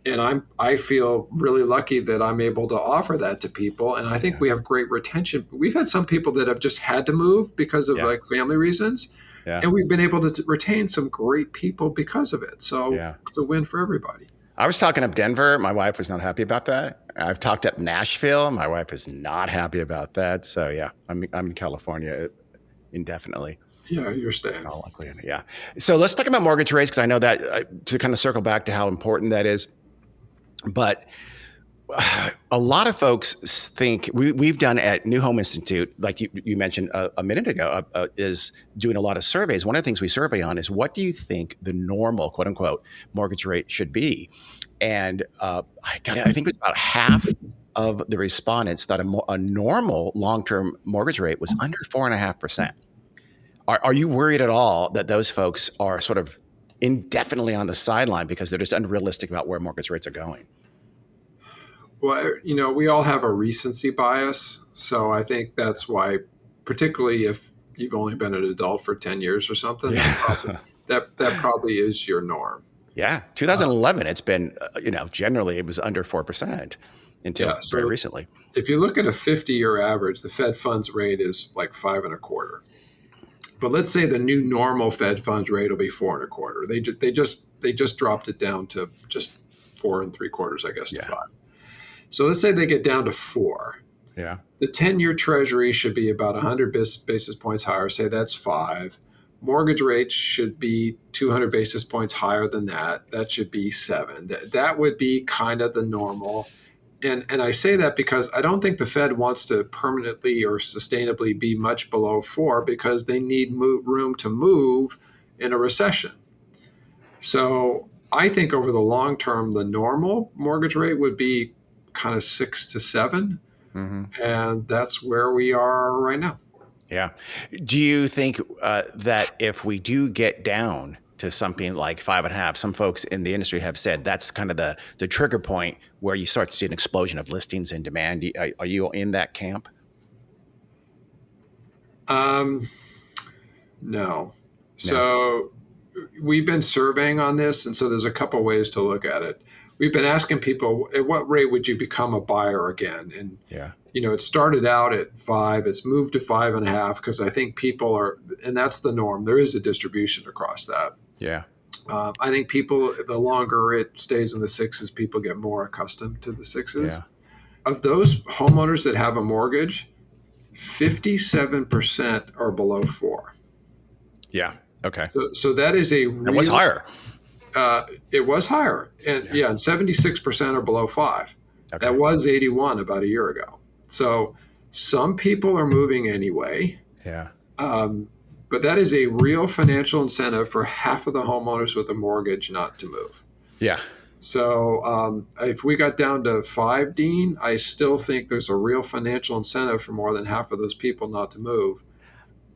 And I feel really lucky that I'm able to offer that to people. And I think Yeah. we have great retention. We've had some people that have just had to move because of Yeah. like family reasons, Yeah. and we've been able to retain some great people because of it. So Yeah. it's a win for everybody. I was talking up Denver. My wife was not happy about that. I've talked up Nashville. My wife is not happy about that. So yeah, I'm in California indefinitely. Yeah, you're staying. All likely, yeah. So let's talk about mortgage rates because I know that to kind of circle back to how important that is. But a lot of folks think we've done at New Home Institute, like you mentioned a minute ago, is doing a lot of surveys. One of the things we survey on is what do you think the normal, quote unquote, mortgage rate should be? And I think it was about half of the respondents thought a normal long term mortgage rate was under 4.5%. Are you worried at all that those folks are sort of indefinitely on the sideline because they're just unrealistic about where mortgage rates are going? Well, we all have a recency bias. So I think that's why, particularly if you've only been an adult for 10 years or something, Yeah. that probably is your norm. Yeah, Uh, 2011. It's been generally it was under 4% yeah. until very So recently. if you look at a 50-year average, the Fed funds rate is like 5.25. But let's say the new normal Fed funds rate will be 4.25. They just dropped it down to just 4.75, I guess, to Yeah, 5. So let's say they get down to 4. yeah, The 10-year Treasury should be about 100 basis points higher. Say that's 5. Mortgage rates should be 200 basis points higher than that. That should be 7. That would be kind of the normal. And I say that because I don't think the Fed wants to permanently or sustainably be much below 4 because they need room to move in a recession. So I think over the long term, the normal mortgage rate would be kind of 6 to 7, hmm and that's where we are right now. yeah. Do you think that if we do get down to something like 5.5, some folks in the industry have said that's kind of the trigger point where you start to see an explosion of listings and demand? Are you in that camp? Um, no. No. So we've been surveying on this, and so there's a couple ways to look at it. We've been asking people, at what rate would you become a buyer again? And Yeah. it started out at 5. It's moved to 5.5 because I think people are, and that's the norm. There is a distribution across that. Yeah. I think people, the longer it stays in the sixes, people get more accustomed to the sixes. Yeah. Of those homeowners that have a mortgage, 57% are below 4. Yeah. Okay. So that is a It was real. higher. It was higher, and Yeah. yeah, and 76% are below 5. That Okay. was 81 about a year ago. So some people are moving anyway, Yeah. um, but that is a real financial incentive for half of the homeowners with a mortgage not to move. Yeah. So if we got down to 5, Dean, I still think there's a real financial incentive for more than half of those people not to move.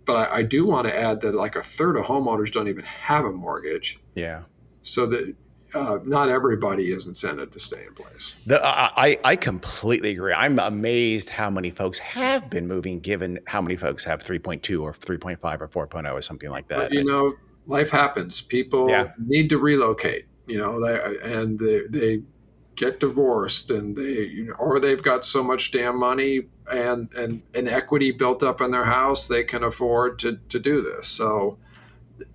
But I do want to add that like a third of homeowners don't even have a mortgage, Yeah. so that not everybody is incented to stay in place. I completely agree. I'm amazed how many folks have been moving, given how many folks have 3.2 or 3.5 or 4.0 or something like But that. life happens. Yeah. People need to relocate. And they get divorced, and or they've got so much damn money and equity built up in their house, they can afford to do this. So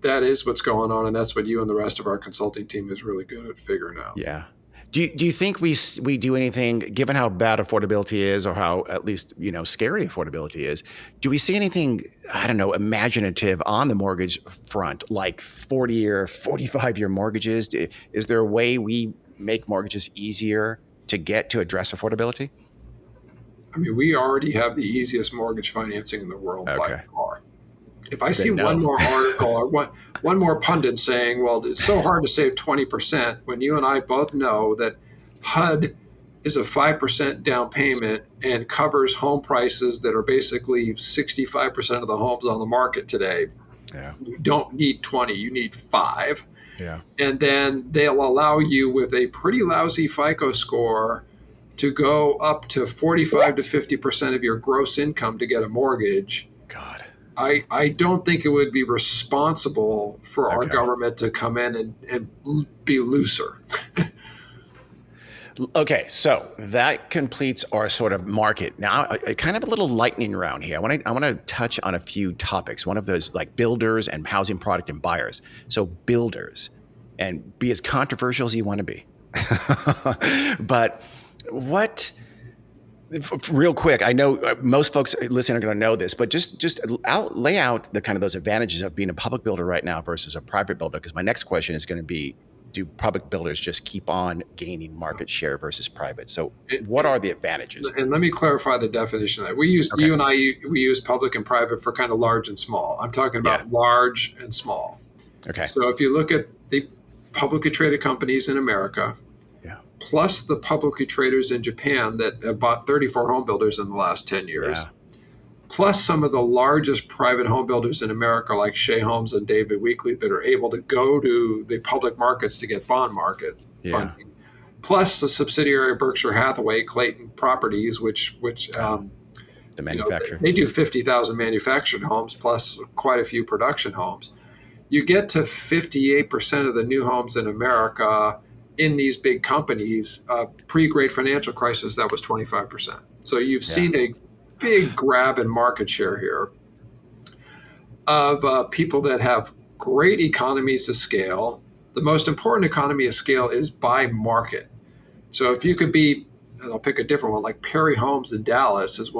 that is what's going on, and that's what you and the rest of our consulting team is really good at figuring out. Yeah. Do you think we do anything, given how bad affordability is, or how at least scary affordability is? Do we see anything, I don't know, imaginative on the mortgage front, like 40-year, 45-year mortgages? Is there a way we make mortgages easier to get to address affordability? I mean, we already have the easiest mortgage financing in the world by Okay. far. If I see Then one no. more article or one more pundit saying, well, it's so hard to save 20%, when you and I both know that HUD is a 5% down payment and covers home prices that are basically 65% of the homes on the market today. Yeah. You don't need 20, you need 5. Yeah. And then they'll allow you with a pretty lousy FICO score to go up to 45 to 50% of your gross income to get a mortgage. God. I don't think it would be responsible for our Okay. government to come in and be looser. Okay, so that completes our sort of market. Now, kind of a little lightning round here. I want to touch on a few topics. One of those, like builders and housing product and buyers. So builders, and be as controversial as you want to be. But what? Real quick, I know most folks listening are going to know this, but just lay out the kind of those advantages of being a public builder right now versus a private builder. Because my next question is going to be, do public builders just keep on gaining market share versus private? So what are the advantages? And let me clarify the definition of that. We use, you and I, we use public and private for kind of large and small. I'm talking about large and small. Okay. So if you look at the publicly traded companies in America, plus the publicly traders in Japan that have bought 34 home builders in the last 10 years, plus some of the largest private home builders in America like Shea Homes and David Weekley that are able to go to the public markets to get bond market funding, plus the subsidiary of Berkshire Hathaway, Clayton Properties, which the manufacturer. They do 50,000 manufactured homes plus quite a few production homes. You get to 58% of the new homes in America in these big companies. Pre-great financial crisis, that was 25%. So you've seen a big grab in market share here of people that have great economies of scale. The most important economy of scale is by market. So if you could be, and I'll pick a different one, like Perry Homes in Dallas is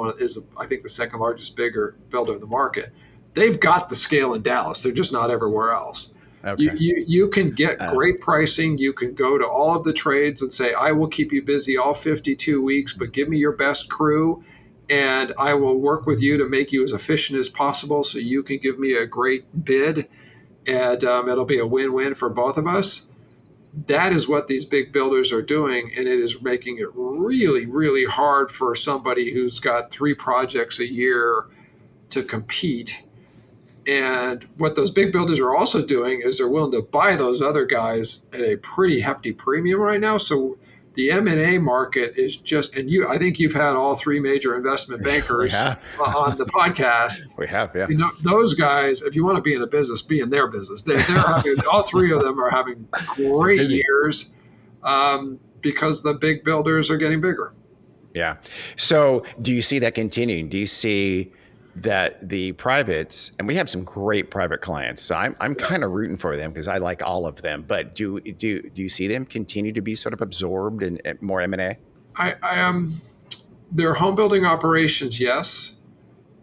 I think the second largest bigger builder in the market. They've got the scale in Dallas. They're just not everywhere else. Okay. You can get great pricing. You can go to all of the trades and say, I will keep you busy all 52 weeks, but give me your best crew, and I will work with you to make you as efficient as possible so you can give me a great bid, and it'll be a win-win for both of us. That is what these big builders are doing, and it is making it really, really hard for somebody who's got 3 projects a year to compete. And what those big builders are also doing is they're willing to buy those other guys at a pretty hefty premium right now. So the M&A market is just, and I think you've had all 3 major investment bankers on the podcast. We have, yeah. Those guys, if you want to be in a business, be in their business. They're having, all 3 of them are having great years because the big builders are getting bigger. Yeah. So do you see that continuing? Do you see that the privates, and we have some great private clients, so I'm kind of rooting for them because I like all of them. But do you see them continue to be sort of absorbed in more M&A? Their home building operations, yes.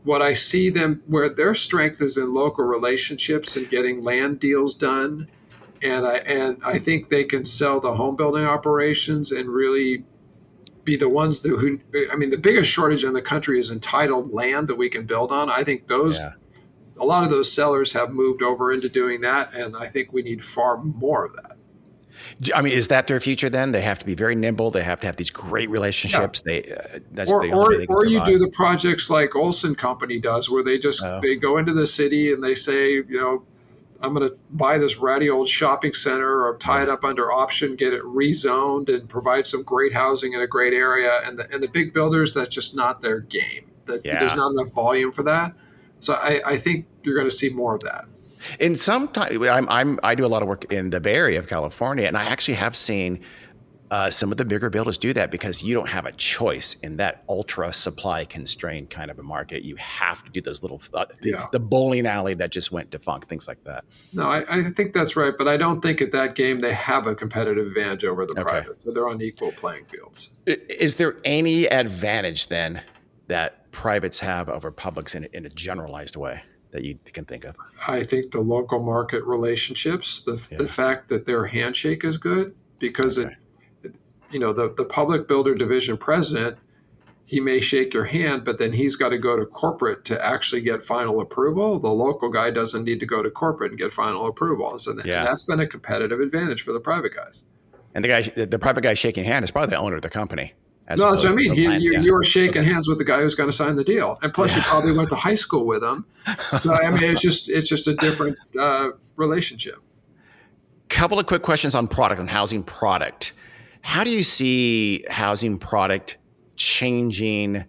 What I see them where their strength is in local relationships and getting land deals done, and I think they can sell the home building operations and really be the ones that the biggest shortage in the country is entitled land that we can build on. I think a lot of those sellers have moved over into doing that, and I think we need far more of that. I mean, is that their future then? They have to be very nimble. They have to have these great relationships. Or You do the projects like Olson Company does, where they go into the city and they say, I'm going to buy this ratty old shopping center or tie it up under option, get it rezoned, and provide some great housing in a great area. And the big builders, that's just not their game. There's not enough volume for that. So I think you're going to see more of that. In some time, I do a lot of work in the Bay Area of California, and I actually have seen Some of the bigger builders do that because you don't have a choice in that ultra supply constrained kind of a market. You have to do those little, Yeah. the bowling alley that just went defunct, things like that. No, I think that's right, but I don't think at that game they have a competitive advantage over the Okay. private. So they're on equal playing fields. Is there any advantage then that privates have over publics in a generalized way that you can think of? I think the local market relationships, the fact that their handshake is good, because Okay. the public builder division president, he may shake your hand, but then he's got to go to corporate to actually get final approval. The local guy doesn't need to go to corporate and get final approval. And Yeah. that's been a competitive advantage for the private guys. And the private guy shaking hand is probably the owner of the company. As No, that's what I opposed mean. to the land. You were shaking hands with the guy who's going to sign the deal, and plus you probably went to high school with him. So I mean, it's just a different relationship. Couple of quick questions on product, on housing product. How do you see housing product changing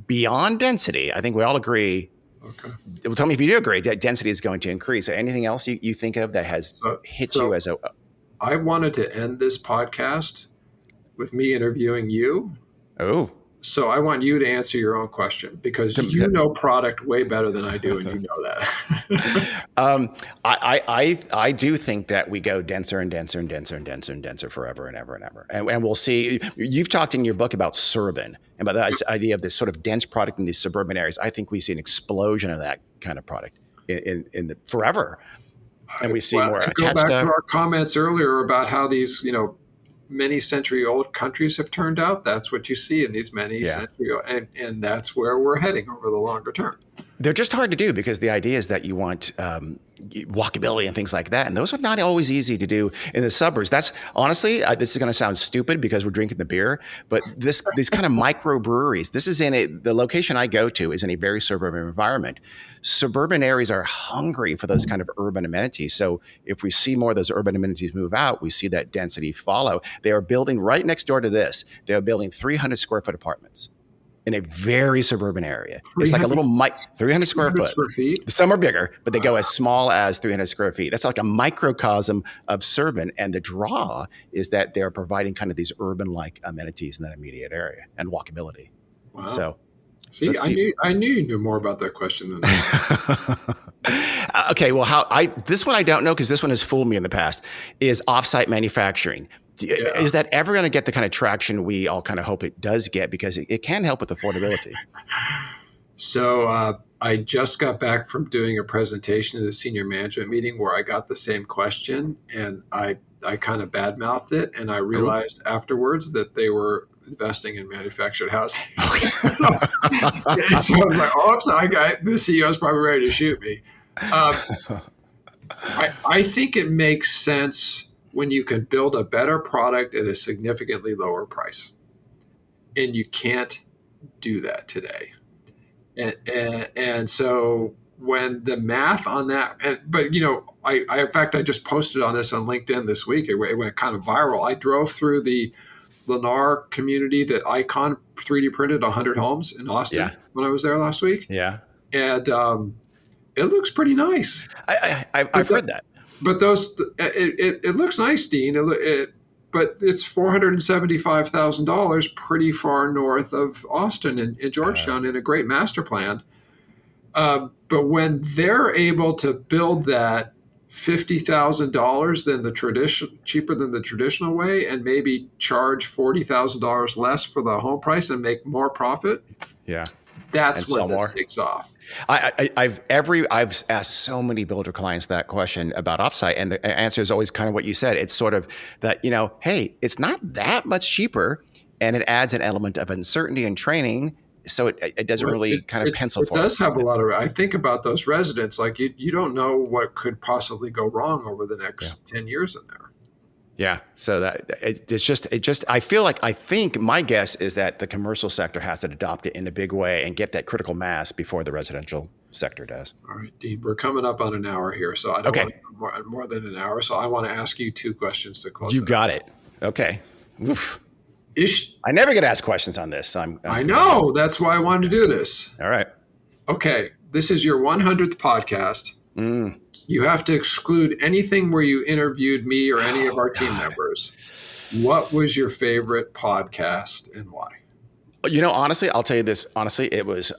beyond density? I think we all agree. Okay. Well, tell me if you do agree that density is going to increase. Anything else you think of that has hit you as a? I wanted to end this podcast with me interviewing you. Oh. So I want you to answer your own question, because you know product way better than I do, and you know that. I do think that we go denser and denser and denser and denser and denser forever and ever and ever. And we'll see. You've talked in your book about suburban and about the idea of this sort of dense product in these suburban areas. I think we see an explosion of that kind of product in the forever. And we see more go attached back stuff. to our comments earlier about how these, many century old countries have turned out. That's what you see in these many century old, and that's where we're heading over the longer term. They're just hard to do because the idea is that you want walkability and things like that. And those are not always easy to do in the suburbs. That's honestly, this is going to sound stupid because we're drinking the beer, but these kind of microbreweries, this is the location I go to is in a very suburban environment. Suburban areas are hungry for those kind of urban amenities. So if we see more of those urban amenities move out, we see that density follow. They are building right next door to this. They are building 300 square foot apartments in a very suburban area. It's like a little 300 square foot. Some are bigger, but they go as small as 300 square feet. That's like a microcosm of suburban. And the draw is that they're providing kind of these urban-like amenities in that immediate area and walkability. Wow. So, see, I knew you knew more about that question than I. Okay, well, this one I don't know because this one has fooled me in the past, is offsite manufacturing. Yeah. Is that ever going to get the kind of traction we all kind of hope it does get? Because it can help with affordability. So I just got back from doing a presentation at a senior management meeting where I got the same question, and I kind of badmouthed it, and I realized afterwards that they were investing in manufactured housing. Okay. so I was like, oh, I'm sorry, the CEO is probably ready to shoot me. I think it makes sense when you can build a better product at a significantly lower price. And you can't do that today. And so when the math on that, but in fact, I just posted on this on LinkedIn this week. It went kind of viral. I drove through the Lennar community that Icon 3D printed 100 homes in Austin when I was there last week. Yeah. And it looks pretty nice. I've heard that. But it looks nice, Dean. But it's $475,000, pretty far north of Austin and Georgetown, in a great master plan. But when they're able to build that $50,000 cheaper than the traditional way, and maybe charge $40,000 less for the home price and make more profit, that's when it takes off. I've asked so many builder clients that question about offsite, and the answer is always kind of what you said. It's sort of that, hey, it's not that much cheaper, and it adds an element of uncertainty and training. So it doesn't really kind of pencil for us. It does have a lot of, I think about those residents, like you don't know what could possibly go wrong over the next 10 years in there. Yeah. So I think my guess is that the commercial sector has to adopt it in a big way and get that critical mass before the residential sector does. All right, Dean, we're coming up on an hour here, so I don't want more than an hour. So I want to ask you two questions to close. You got it. Okay. Oof. I never get asked questions on this. I know. That's why I wanted to do this. All right. Okay. This is your 100th podcast. You have to exclude anything where you interviewed me or any of our team members. What was your favorite podcast and why? Honestly, I'll tell you this. Honestly, it was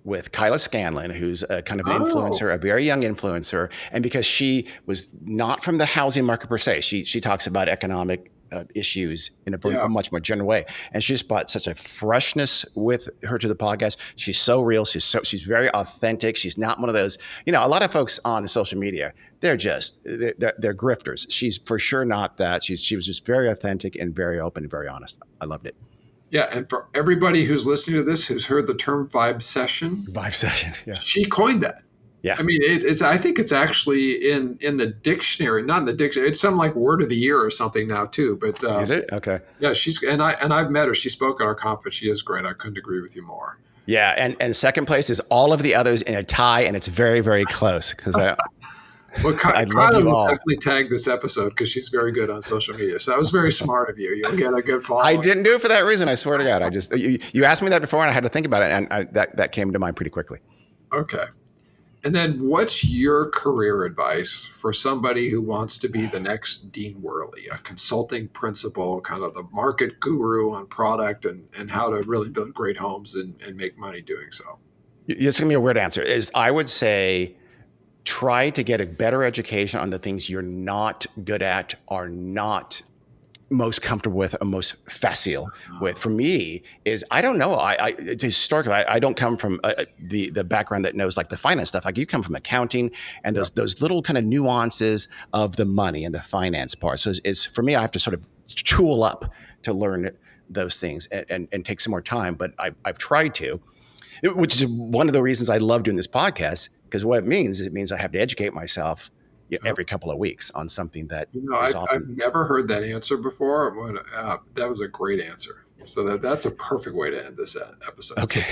with Kyla Scanlon, who's a kind of an Oh, influencer, a very young influencer. And because she was not from the housing market per se, she talks about economic issues in a yeah. much more general way. And she just brought such a freshness with her to the podcast. She's so real. She's very authentic. She's not one of those, a lot of folks on social media, they're grifters. She's for sure not that. She was just very authentic and very open and very honest. I loved it. Yeah. And for everybody who's listening to this, who's heard the term vibe session, Vibe session. Yeah. she coined that. Yeah. I mean, I think it's actually in the dictionary, not in the dictionary. It's some like word of the year or something now too. But Is it? Okay. yeah, I've met her. She spoke at our conference. She is great. I couldn't agree with you more. Yeah. And second place is all of the others in a tie, and it's very, very close because Well, I love Kyla you will all. definitely tag this episode because she's very good on social media. So that was very smart of you. You'll get a good I following. didn't do it for that reason. I swear to God. I just you asked me that before, and I had to think about it, and that came to mind pretty quickly. Okay. And then what's your career advice for somebody who wants to be the next Dean Worley, a consulting principal, kind of the market guru on product and how to really build great homes and make money doing so? It's going to be a weird answer. Is I would say try to get a better education on the things you're not good at, are not most comfortable with, or most facile with. For me, is I don't know. Historically, I don't come from the background that knows like the finance stuff. Like you come from accounting and those little kind of nuances of the money and the finance part. So it's for me, I have to sort of tool up to learn those things and take some more time. But I've tried to, which is one of the reasons I love doing this podcast, because what it means I have to educate myself every couple of weeks on something that is often. I've never heard that answer before. That was a great answer. So that's a perfect way to end this episode. Okay.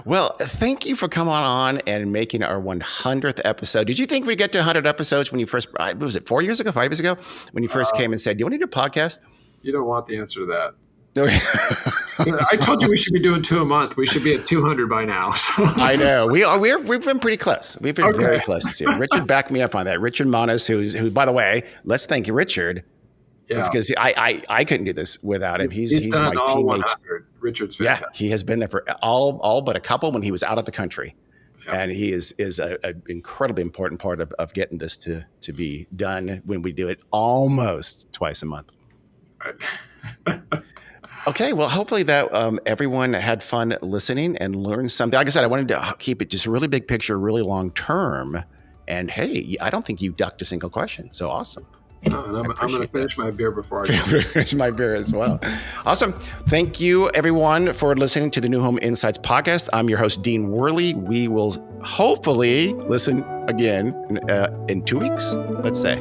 Well, thank you for coming on and making our 100th episode. Did you think we'd get to 100 episodes when you first, what was it, 4 years ago, 5 years ago, when you first came and said, do you want to do a podcast? You don't want the answer to that. I told you we should be doing 2 a month. We should be at 200 by now. So. I know we've been pretty close. We've been very close this year. Richard backed me up on that. Richard Monas, who by the way, let's thank Richard. Yeah. Because I couldn't do this without him. He's done my all teammate. 100. Richard's fantastic. Yeah, he has been there for all but a couple when he was out of the country. Yeah. And he is an incredibly important part of getting this to be done when we do it almost twice a month. Right. Okay, well, hopefully that everyone had fun listening and learned something. Like I said, I wanted to keep it just a really big picture, really long term. And hey, I don't think you ducked a single question. So awesome. No, and I'm going to finish my beer before I finish my beer as well. Awesome. Thank you, everyone, for listening to the New Home Insights podcast. I'm your host, Dean Worley. We will hopefully listen again in 2 weeks, let's say.